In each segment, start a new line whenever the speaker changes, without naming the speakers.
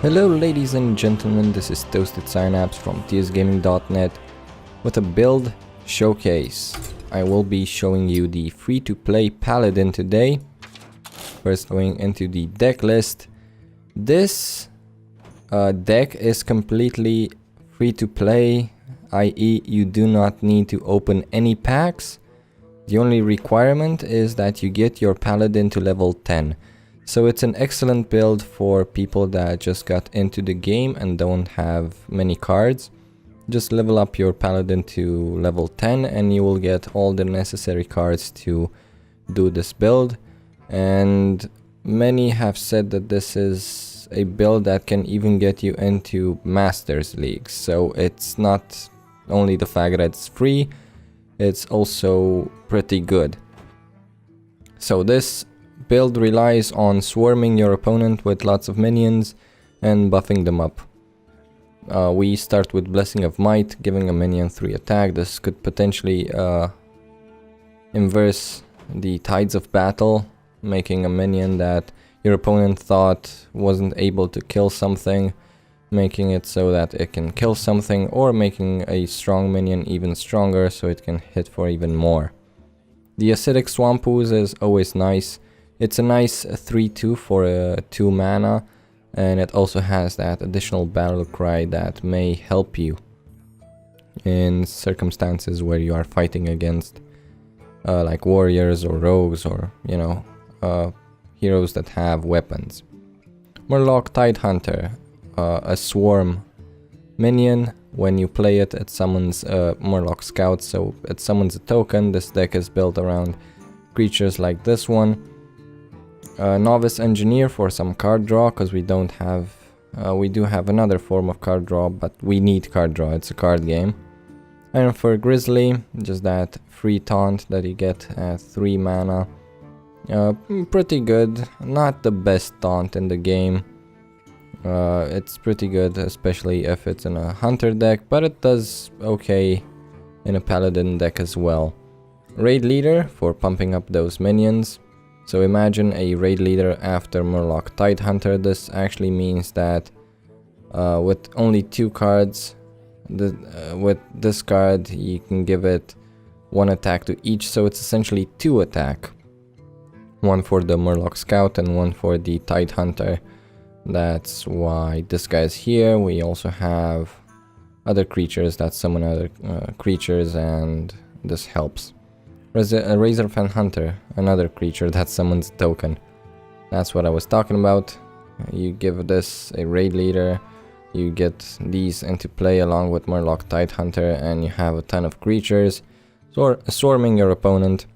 Hello ladies and gentlemen, this is Toasted Synapse from tsgaming.net with a build showcase. I will be showing you the free-to-play Paladin today. First going into the deck list. This deck is completely free-to-play, i.e. you do not need to open any packs. The only requirement is that you get your Paladin to level 10. So it's an excellent build for people that just got into the game and don't have many cards. Just level up your Paladin to level 10 and you will get all the necessary cards to do this build. And many have said that this is a build that can even get you into Masters Leagues. So it's not only the fact that it's free, it's also pretty good. So this build relies on swarming your opponent with lots of minions and buffing them up. We start with Blessing of Might, giving a minion 3 attack. This could potentially inverse the tides of battle, making a minion that your opponent thought wasn't able to kill something, making it so that it can kill something, or making a strong minion even stronger so it can hit for even more. The Acidic Swamp Ooze is always nice. It's a nice 3-2 for 2 mana, and it also has that additional battle cry that may help you in circumstances where you are fighting against like warriors or rogues or, you know, heroes that have weapons. Murloc Tidehunter, a swarm minion. When you play it, it summons Murloc Scout, so it summons a token. This deck is built around creatures like this one. Novice Engineer for some card draw, because we don't have, we do have another form of card draw, but we need card draw, it's a card game. Ironfur Grizzly, just that free taunt that you get at 3 mana. Pretty good, not the best taunt in the game. It's pretty good, especially if it's in a hunter deck, but it does okay in a paladin deck as well. Raid Leader for pumping up those minions. So imagine a raid leader after Murloc Tidehunter. This actually means that with only 2 cards, with this card you can give it 1 attack to each, so it's essentially 2 attack. 1 for the Murloc Scout and 1 for the Tidehunter. That's why this guy's here. We also have other creatures that summon other creatures, and this helps. Razorfen Hunter, another creature that summons a token. That's what I was talking about. You give this a raid leader, you get these into play along with Murloc Tidehunter, and you have a ton of creatures swarming your opponent.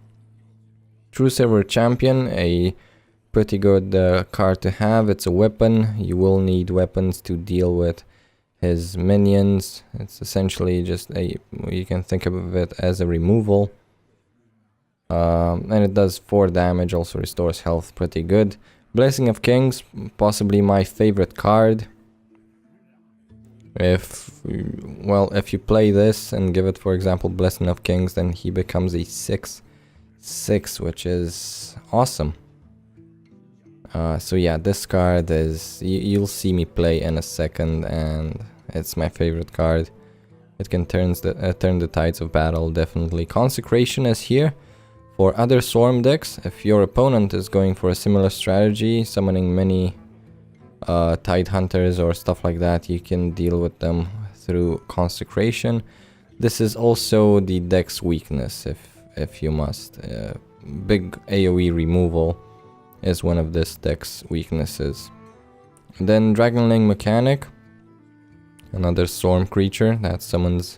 Truesilver Champion, a pretty good card to have. It's a weapon. You will need weapons to deal with his minions. It's essentially just you can think of it as a removal. And it does 4 damage, also restores health, pretty good. Blessing of Kings, possibly my favorite card. If you play this and give it, for example, Blessing of Kings, then he becomes a 6/6, which is awesome. So yeah, this card is, you'll see me play in a second, and it's my favorite card. It can turn the tides of battle, definitely. Consecration is here. For other swarm decks, if your opponent is going for a similar strategy, summoning many Tidehunters or stuff like that, you can deal with them through Consecration. This is also the deck's weakness, if you must. Big AoE removal is one of this deck's weaknesses. And then Dragonling Mechanic, another swarm creature that summons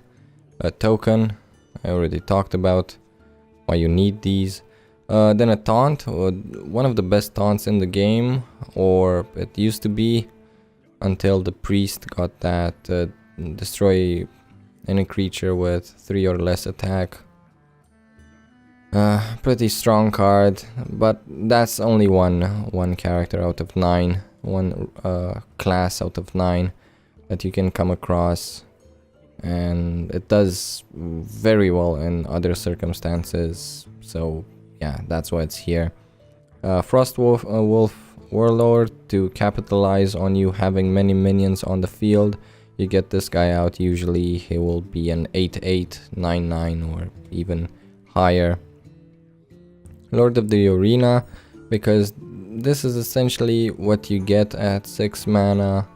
a token. I already talked about why you need these. Then a taunt, one of the best taunts in the game, or it used to be until the priest got that destroy any creature with 3 or less attack. Pretty strong card, but that's only one character out of 9, one class out of 9 that you can come across, and it does very well in other circumstances. So yeah, that's why it's here. Frostwolf Warlord to capitalize on you having many minions on the field. You get this guy out, usually he will be an 8/8, 9/9 or even higher. Lord of the Arena, because this is essentially what you get at 6 mana,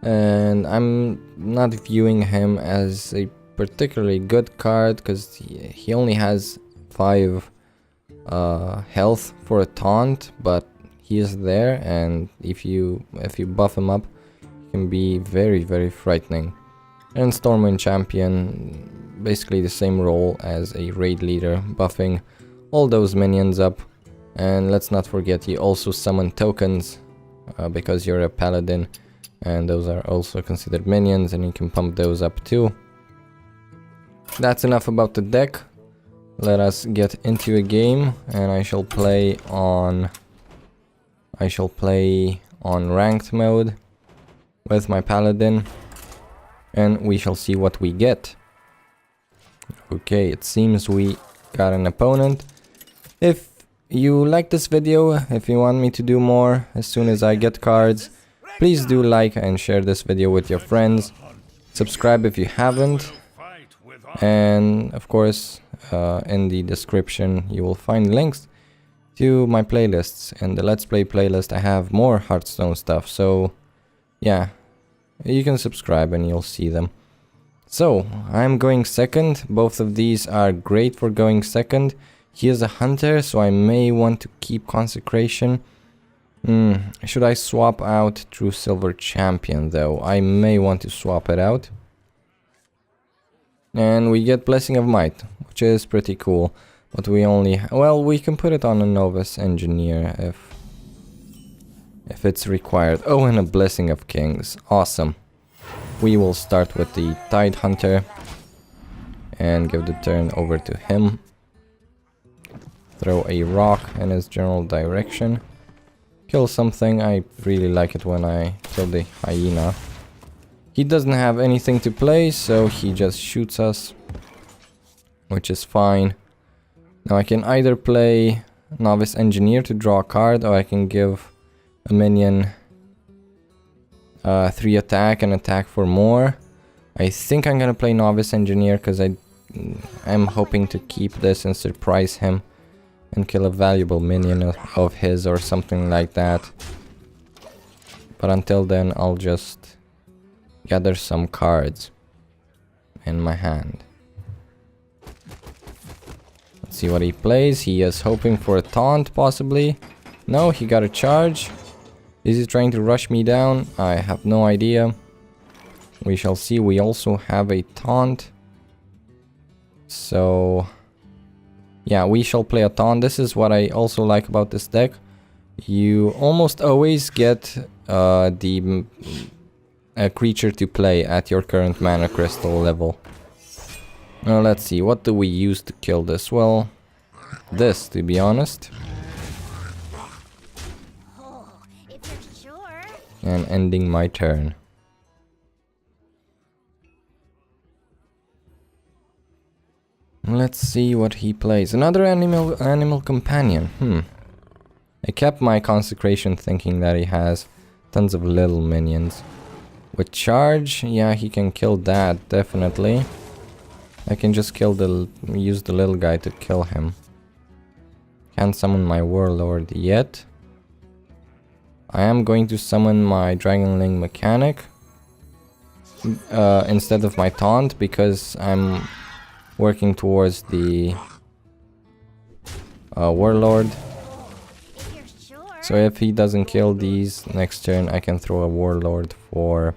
and I'm not viewing him as a particularly good card because he only has 5 health for a taunt, but he is there, and if you buff him up, he can be very frightening. And Stormwind Champion, basically the same role as a raid leader, buffing all those minions up. And let's not forget, you also summon tokens because you're a paladin, and those are also considered minions, and you can pump those up too. That's enough about the deck. Let us get into a game, and I shall play on ranked mode with my paladin, and we shall see what we get. Okay, it seems we got an opponent. If you like this video, if you want me to do more as soon as I get cards, please do like and share this video with your friends. Subscribe if you haven't, and of course in the description you will find links to my playlists. In the Let's Play playlist I have more Hearthstone stuff, so yeah, you can subscribe and you'll see them. So I'm going second. Both of these are great for going second. He is a hunter, so I may want to keep Consecration. Should I swap out Truesilver Champion though? I may want to swap it out. And we get Blessing of Might, which is pretty cool. But we only... well, we can put it on a Novice Engineer if it's required. Oh, and a Blessing of Kings. Awesome. We will start with the Tidehunter and give the turn over to him. Throw a rock in his general direction. Kill something. I really like it when I kill the hyena. He doesn't have anything to play, so he just shoots us, which is fine. Now I can either play Novice Engineer to draw a card, or I can give a minion 3 attack and attack for more. I think I'm gonna play Novice Engineer because I'm hoping to keep this and surprise him and kill a valuable minion of his or something like that. But until then, I'll just gather some cards in my hand. Let's see what he plays. He is hoping for a taunt, possibly. No, he got a charge. Is he trying to rush me down? I have no idea. We shall see. We also have a taunt. So yeah, we shall play a taunt. This is what I also like about this deck. You almost always get a creature to play at your current mana crystal level. Now let's see, what do we use to kill this? Well, this, to be honest. And ending my turn. Let's see what he plays. Another animal companion. I kept my Consecration thinking that he has tons of little minions. With charge, yeah, he can kill that, definitely. I can just use the little guy to kill him. Can't summon my Warlord yet. I am going to summon my Dragonling Mechanic instead of my taunt, because I'm working towards the Warlord. So if he doesn't kill these next turn, I can throw a Warlord for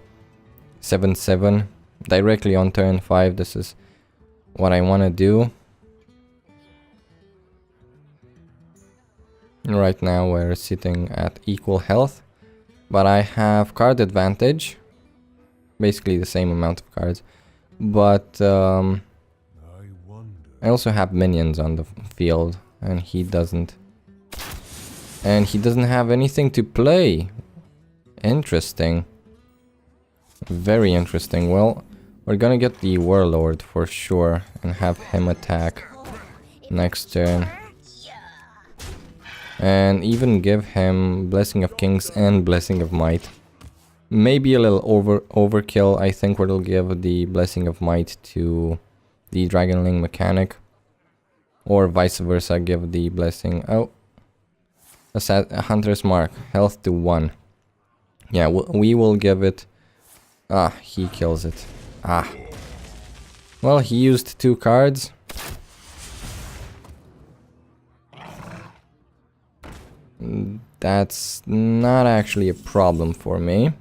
7/7 directly on turn 5. This is what I want to do. Right now we're sitting at equal health, but I have card advantage, basically the same amount of cards, but I also have minions on the field, and he doesn't. And he doesn't have anything to play. Interesting. Very interesting. Well, we're gonna get the Warlord for sure and have him attack next turn. And even give him Blessing of Kings and Blessing of Might. Maybe a little overkill. I think we'll give the Blessing of Might to the Dragonling Mechanic. Or vice versa, give the Blessing... Oh. A Hunter's Mark. Health to 1. Yeah, we will give it... Ah, he kills it. Ah. Well, he used 2 cards. That's not actually a problem for me.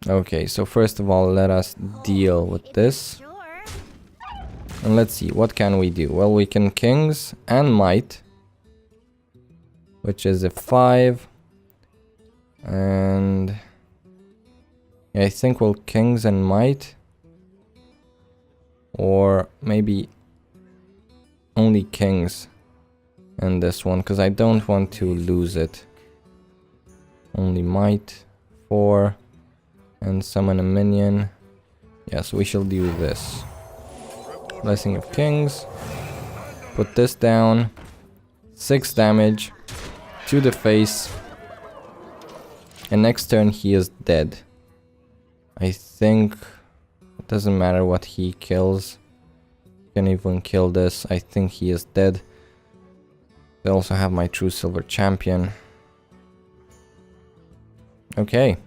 Okay, so first of all, let us deal with this. And let's see, what can we do? Well, we can Kings and Might, which is a 5. And yeah, I think we'll Kings and Might. Or maybe only Kings in this one, because I don't want to lose it. Only Might, 4, and summon a minion. Yes, we shall do this. Blessing of Kings. Put this down. 6 damage to the face. And next turn he is dead. I think it doesn't matter what he kills. Can even kill this. I think he is dead. I also have my Truesilver Champion. Okay.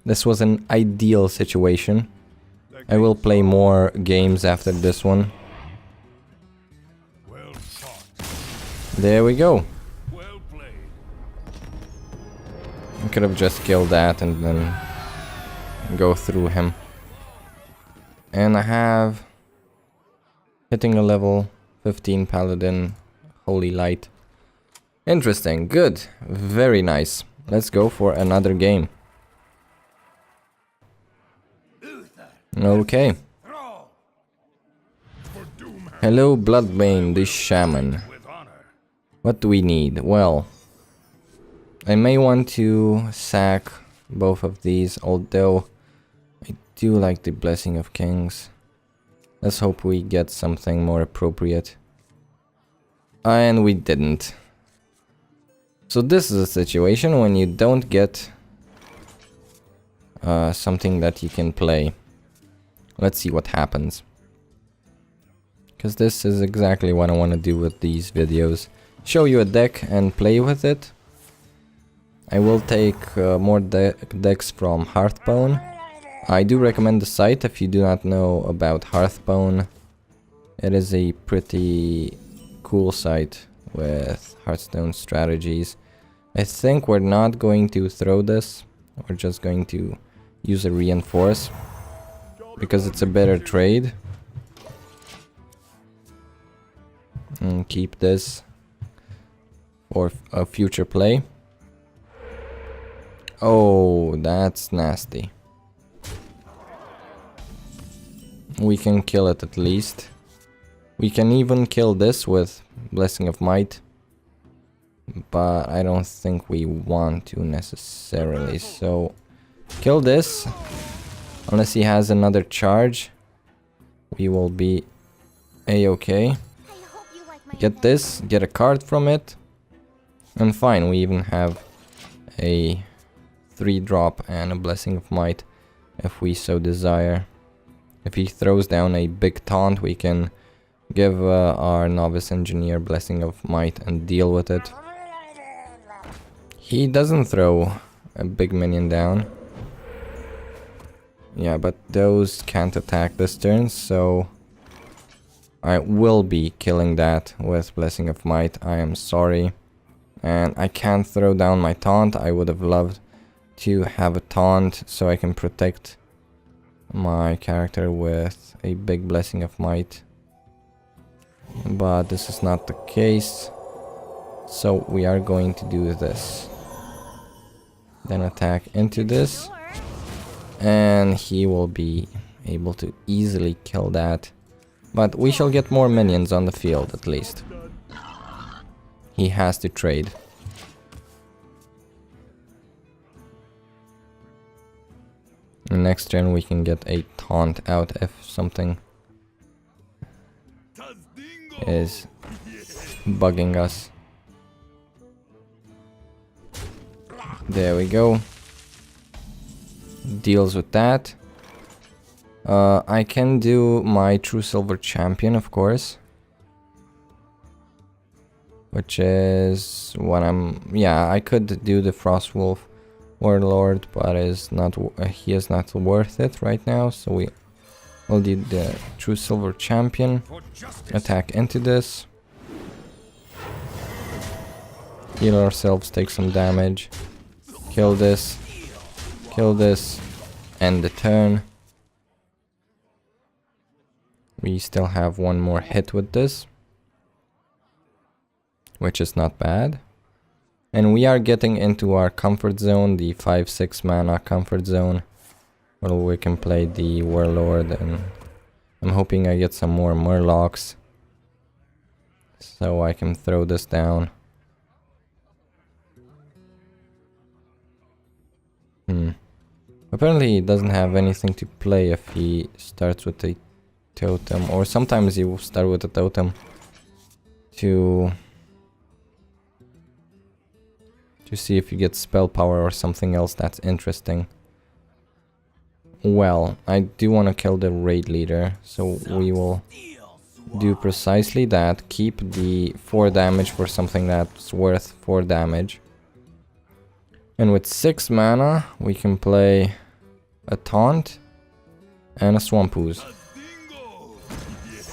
This was an ideal situation. I will play more games after this one. There we go. I could have just killed that and then go through him. And I have hitting a level 15 Paladin. Holy Light. Interesting. Good. Very nice. Let's go for another game. Okay. Hello, Bloodbane, the Shaman. What do we need? Well, I may want to sack both of these, although I do like the Blessing of Kings. Let's hope we get something more appropriate. And we didn't. So this is a situation when you don't get something that you can play. Let's see what happens. Because this is exactly what I want to do with these videos. Show you a deck and play with it. I will take more decks from Hearthstone. I do recommend the site if you do not know about Hearthstone. It is a pretty cool site with Hearthstone strategies. I think we're not going to throw this. We're just going to use a reinforce because it's a better trade. And keep this for a future play. Oh, that's nasty. We can kill it at least. We can even kill this with Blessing of Might. But I don't think we want to necessarily. So, kill this. Unless he has another charge, we will be a-okay. Get this, get a card from it. And fine, we even have a 3-drop and a Blessing of Might if we so desire. If he throws down a big taunt, we can give our Novice Engineer Blessing of Might and deal with it. He doesn't throw a big minion down. Yeah, but those can't attack this turn, so I will be killing that with Blessing of Might. I am sorry. And I can't throw down my taunt. I would have loved to have a taunt so I can protect my character with a big Blessing of Might. But this is not the case. So we are going to do this. Then attack into this. And he will be able to easily kill that. But we shall get more minions on the field at least. He has to trade. And next turn we can get a taunt out if something is bugging us. There we go. Deals with that. I can do my Truesilver Champion, of course. Which is what yeah, I could do the Frostwolf Warlord, but he is not worth it right now, so we'll do the Truesilver Champion. Attack into this. Heal ourselves, take some damage. Kill this. Kill this. End the turn. We still have one more hit with this, which is not bad. And we are getting into our comfort zone, the 5-6 mana comfort zone, where we can play the Warlord, and I'm hoping I get some more Murlocs, so I can throw this down. Apparently he doesn't have anything to play if he starts with a totem, or sometimes he will start with a totem to see if you get spell power or something else that's interesting. Well, I do want to kill the raid leader, so we will do precisely that. Keep the 4 damage for something that's worth 4 damage. And with 6 mana, we can play a Taunt and a Swamp Ooze.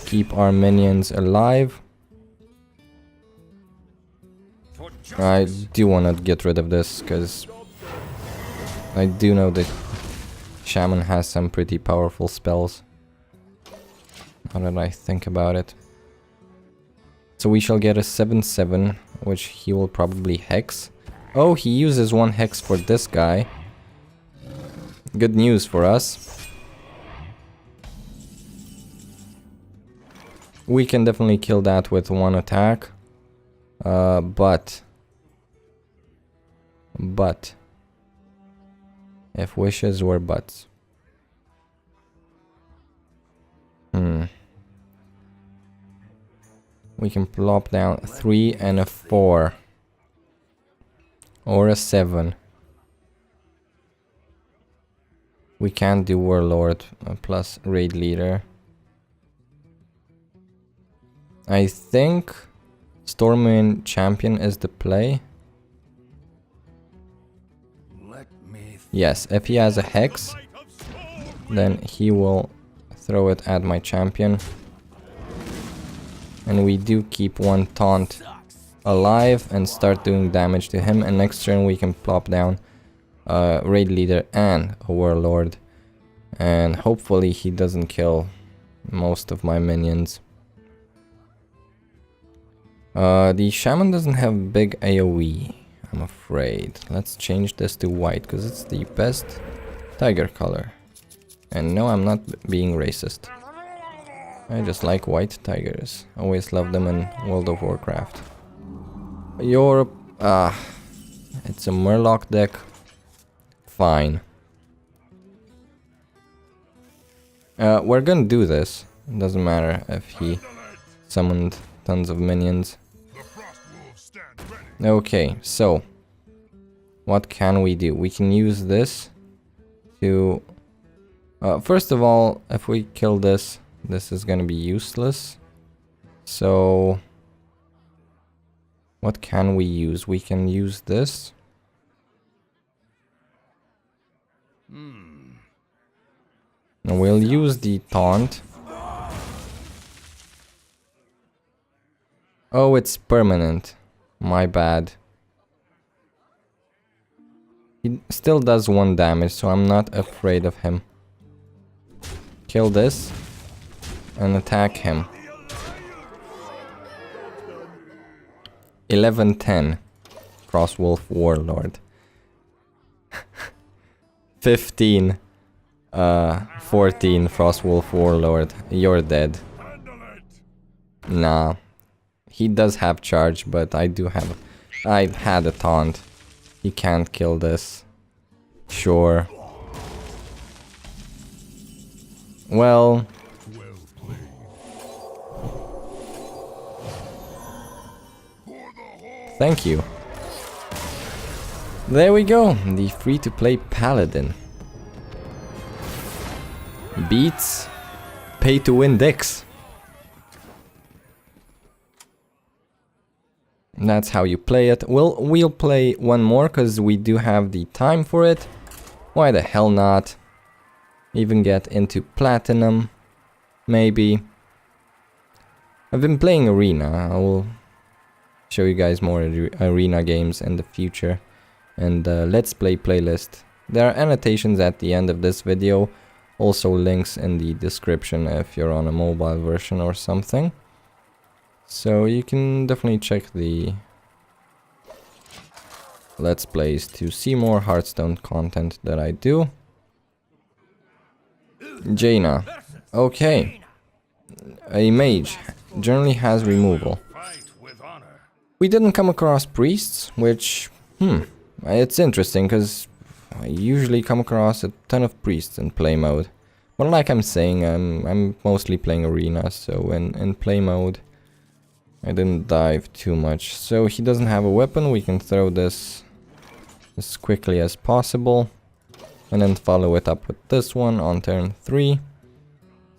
Keep our minions alive. I do want to get rid of this, because I do know that Shaman has some pretty powerful spells. Now that I think about it. So we shall get a 7/7, which he will probably hex. Oh, he uses 1 hex for this guy. Good news for us. We can definitely kill that with 1 attack. But if wishes were buts. We can plop down 3 and a 4. Or a 7. We can't do Warlord plus Raid Leader. I think Stormwind Champion is the play. Yes, if he has a Hex, then he will throw it at my champion. And we do keep 1 Taunt alive and start doing damage to him, and next turn we can plop down Raid Leader and a Warlord, and hopefully he doesn't kill most of my minions. The Shaman doesn't have big AoE, I'm afraid. Let's change this to white, because it's the best tiger color. And no, I'm not being racist. I just like white tigers. Always loved them in World of Warcraft. It's a Murloc deck. Fine. We're gonna do this. It doesn't matter if he summoned tons of minions. Okay, so what can we do? We can use this to... first of all, if we kill this, this is gonna be useless. So what can we use? We can use this. And we'll use the taunt. Oh, it's permanent. My bad. He still does 1 damage, so I'm not afraid of him. Kill this and attack him. 11-10. Frostwolf Warlord. 15. 14. Frostwolf Warlord. You're dead. Nah. He does have charge, but I've had a taunt. He can't kill this. Sure. Well. Thank you. There we go, the free-to-play Paladin. Beats pay-to-win decks. That's how you play it. We'll play one more because we do have the time for it. Why the hell not? Even get into Platinum, maybe. I've been playing Arena. I will show you guys more Arena games in the future. And Let's Play playlist. There are annotations at the end of this video. Also links in the description if you're on a mobile version or something. So you can definitely check the Let's Plays to see more Hearthstone content that I do. Jaina. Okay. A mage generally has removal. We didn't come across priests, which, it's interesting because I usually come across a ton of priests in play mode. But like I'm saying, I'm mostly playing Arena, so in play mode I didn't dive too much. So he doesn't have a weapon, we can throw this as quickly as possible. And then follow it up with this one on turn 3.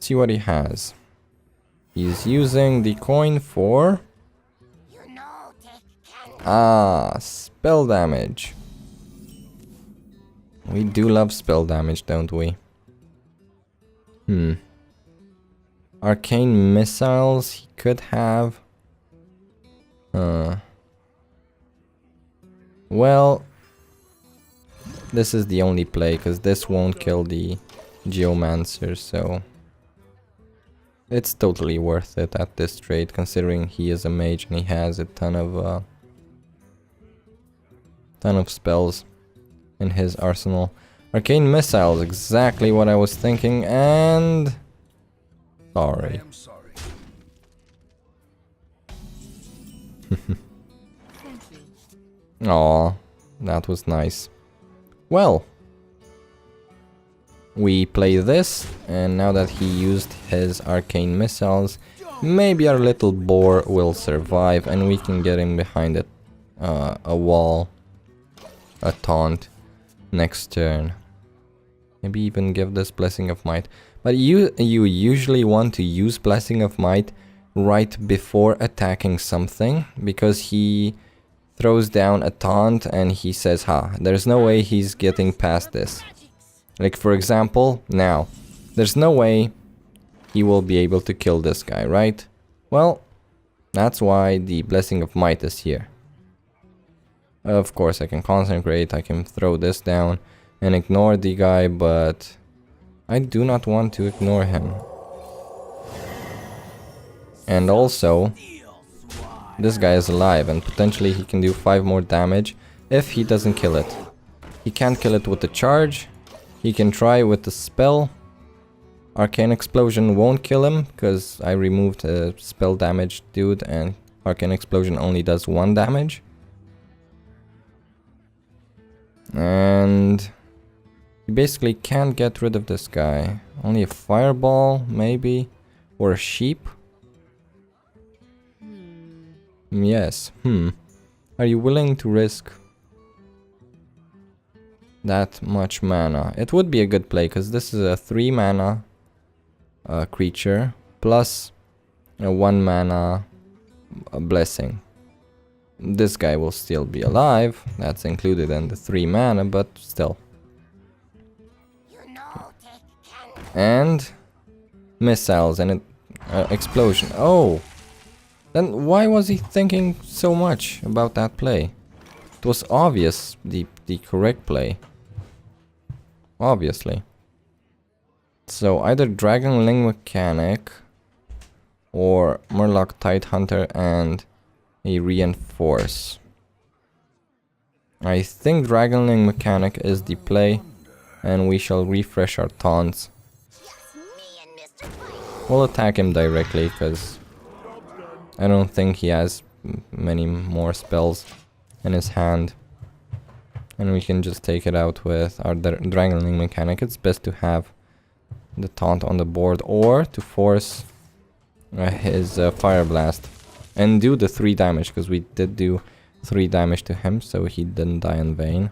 See what he has. He's using the coin for... spell damage. We do love spell damage, don't we? Arcane missiles he could have. Well, this is the only play, because this won't kill the Geomancer, so it's totally worth it at this trade, considering he is a mage and he has a ton of spells in his arsenal. Arcane missiles, exactly what I was thinking, and sorry. Aw, that was nice. Well, we play this, and now that he used his arcane missiles, maybe our little boar will survive and we can get him behind it, a wall, a taunt next turn. Maybe even give this Blessing of Might. But you usually want to use Blessing of Might right before attacking something, because he throws down a taunt and he says, there's no way he's getting past this. Like for example, now, there's no way he will be able to kill this guy, right? Well, that's why the Blessing of Might is here. Of course I can Consecrate, I can throw this down and ignore the guy, but I do not want to ignore him. And also, this guy is alive and potentially he can do 5 more damage if he doesn't kill it. He can't kill it with the charge. He can try with the spell. Arcane Explosion won't kill him because I removed a spell damage dude and Arcane Explosion only does 1 damage. And you basically can't get rid of this guy. Only a fireball, maybe, or a sheep. Yes, Are you willing to risk that much mana? It would be a good play, because this is a 3 mana creature, plus a 1 mana blessing. This guy will still be alive, that's included in the 3 mana, but still. And missiles and explosion. Oh! Then why was he thinking so much about that play? It was obvious, the correct play. Obviously. So either Dragonling Mechanic or Murloc Tidehunter and a Reinforce. I think Dragonling Mechanic is the play, and we shall refresh our taunts. We'll attack him directly, because I don't think he has many more spells in his hand. And we can just take it out with our Dragonling Mechanic. It's best to have the taunt on the board, or to force his Fire Blast and do the 3 damage, because we did do 3 damage to him, so he didn't die in vain.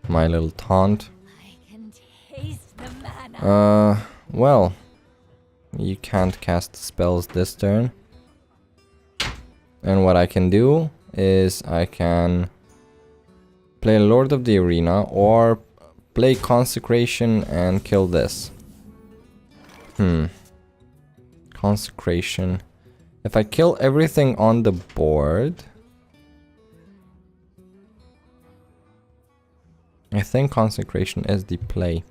My little taunt.
I can taste the mana.
Well, you can't cast spells this turn. And what I can do is I can play Lord of the Arena or play Consecration and kill this. Consecration. If I kill everything on the board, I think Consecration is the play.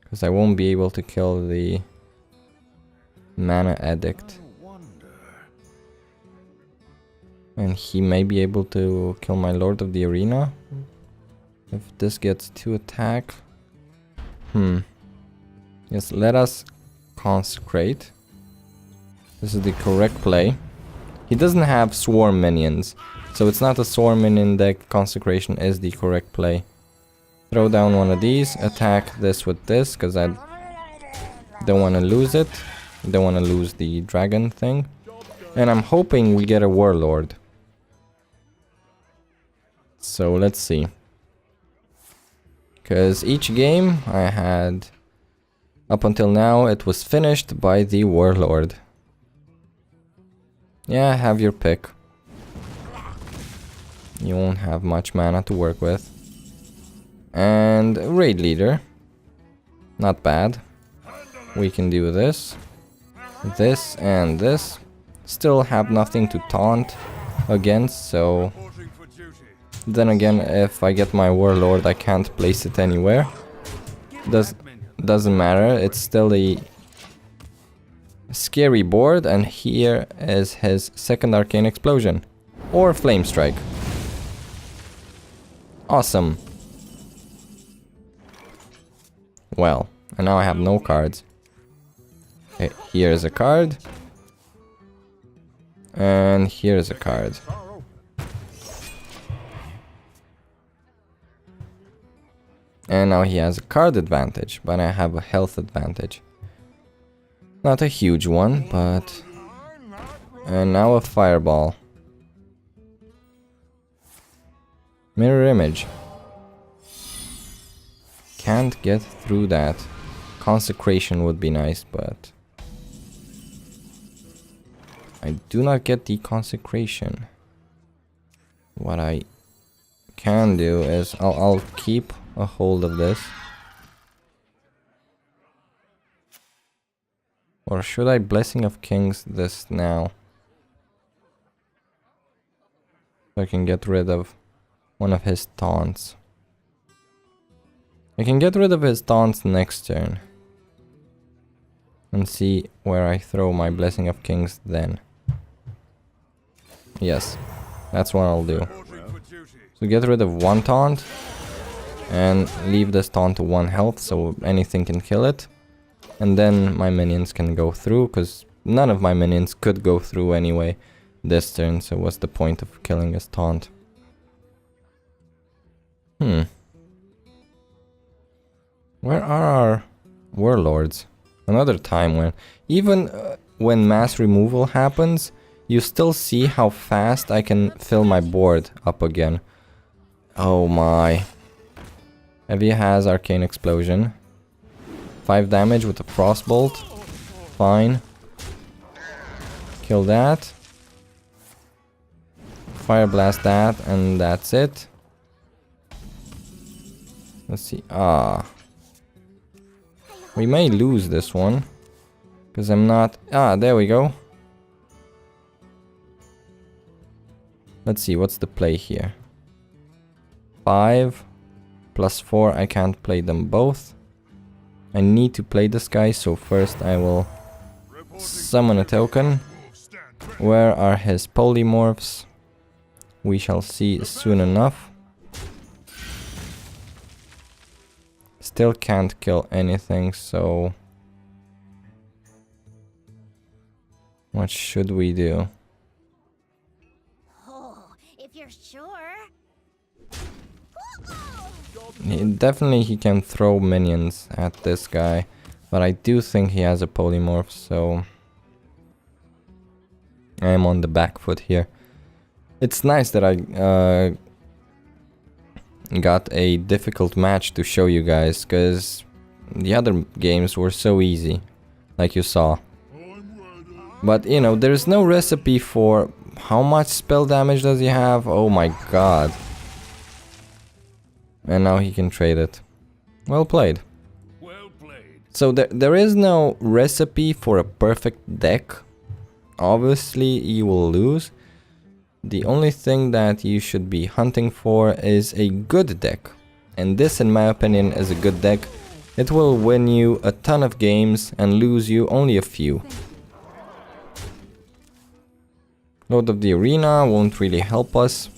Because I won't be able to kill the Mana Addict. And he may be able to kill my Lord of the Arena. If this gets 2 attack. Yes, let us Consecrate. This is the correct play. He doesn't have Swarm minions, so it's not a Swarm minion deck. Consecration is the correct play. Throw down one of these, attack this with this, because I don't want to lose it. Don't want to lose the dragon thing. And I'm hoping we get a Warlord. So let's see. Because each game I had, up until now, it was finished by the Warlord. Yeah, have your pick. You won't have much mana to work with. And Raid Leader. Not bad. We can do this. This and this. Still have nothing to taunt against, so... Then again, if I get my Warlord, I can't place it anywhere. Doesn't matter, it's still a scary board, and here is his second Arcane Explosion. Or Flame Strike. Awesome. Well, and now I have no cards. Okay, here's a card. And here's a card. And now he has a card advantage, but I have a health advantage. Not a huge one, but... And now a Fireball. Mirror Image. Can't get through that. Consecration would be nice, but... I do not get the Consecration. What I can do is I'll keep a hold of this. Or should I Blessing of Kings this now? So I can get rid of one of his taunts. I can get rid of his taunts next turn. And see where I throw my Blessing of Kings then. Yes, that's what I'll do. So get rid of one taunt. And leave this taunt to 1 health, so anything can kill it. And then my minions can go through, because none of my minions could go through anyway this turn, so what's the point of killing his taunt? Where are our Warlords? Another time when... Even when mass removal happens, you still see how fast I can fill my board up again. Oh my... Heavy has Arcane Explosion. 5 damage with a Frostbolt. Fine. Kill that. Fire Blast that, and that's it. Let's see. We may lose this one. Because I'm not... there we go. Let's see, what's the play here? 5... plus 4, I can't play them both. I need to play this guy, so first I will summon a token. Where are his polymorphs? We shall see soon enough. Still can't kill anything, so... What should we do?
Oh, if you're sure.
Definitely he can throw minions at this guy, but I do think he has a polymorph, so... I am on the back foot here. It's nice that I got a difficult match to show you guys, because the other games were so easy, like you saw. But you know, there's no recipe for how much spell damage does he have. Oh my god. And now he can trade it. Well played.
Well played.
So there is no recipe for a perfect deck. Obviously you will lose. The only thing that you should be hunting for is a good deck. And this, in my opinion, is a good deck. It will win you a ton of games and lose you only a few. Lord of the Arena won't really help us.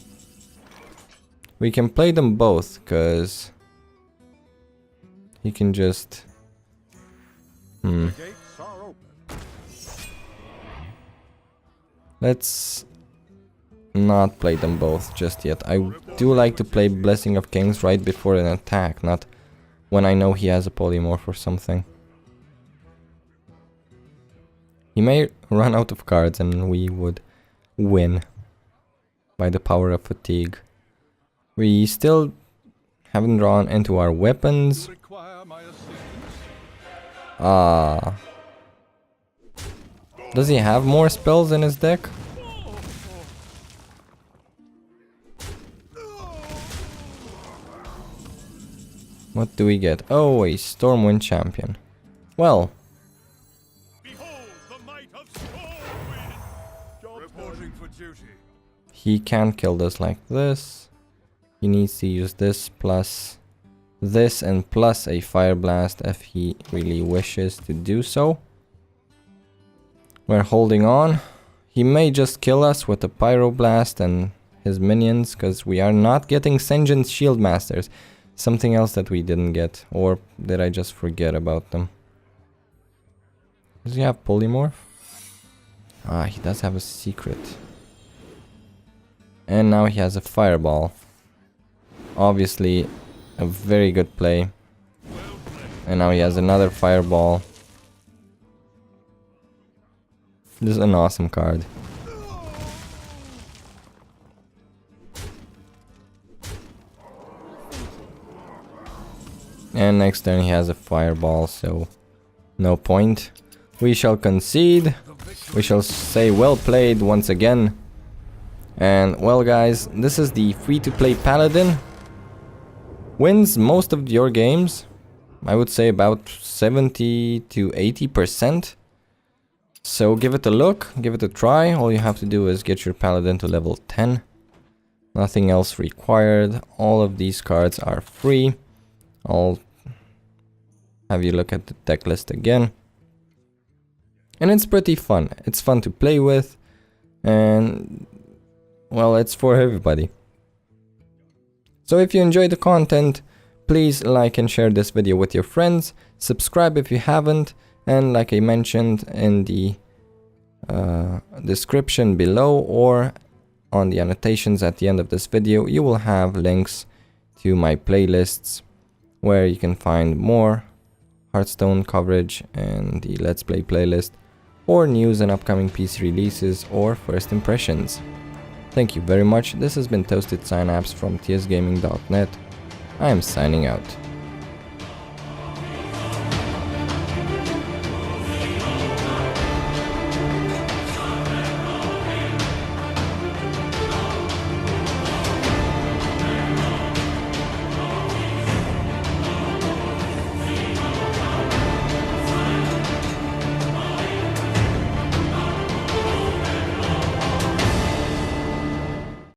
We can play them both, because he can just... Let's not play them both just yet. I do like to play Blessing of Kings right before an attack, not when I know he has a polymorph or something. He may run out of cards and we would win by the power of fatigue. We still haven't drawn into our weapons. Does he have more spells in his deck? What do we get? Oh, a Stormwind Champion. Well, he can't kill this like this. He needs to use this plus this and plus a Fire Blast if he really wishes to do so. We're holding on. He may just kill us with a Pyroblast and his minions, because we are not getting Sen'jin Shieldmasters. Something else that we didn't get, or did I just forget about them? Does he have Polymorph? Ah, he does have a secret. And now he has a Fireball. Obviously, a very good play. And now he has another Fireball. This is an awesome card. And next turn he has a Fireball, so no point. We shall concede. We shall say well played once again. And well guys, this is the free-to-play Paladin. Wins most of your games. I would say about 70 to 80%. So give it a look, give it a try. All you have to do is get your Paladin to level 10. Nothing else required. All of these cards are free. I'll have you look at the deck list again. And it's pretty fun. It's fun to play with. And well, it's for everybody. So if you enjoyed the content, please like and share this video with your friends. Subscribe if you haven't. And like I mentioned in the description below or on the annotations at the end of this video, you will have links to my playlists where you can find more Hearthstone coverage and the Let's Play playlist, or news and upcoming PC releases or first impressions. Thank you very much. This has been Toasted Synapse from tsgaming.net. I am signing out.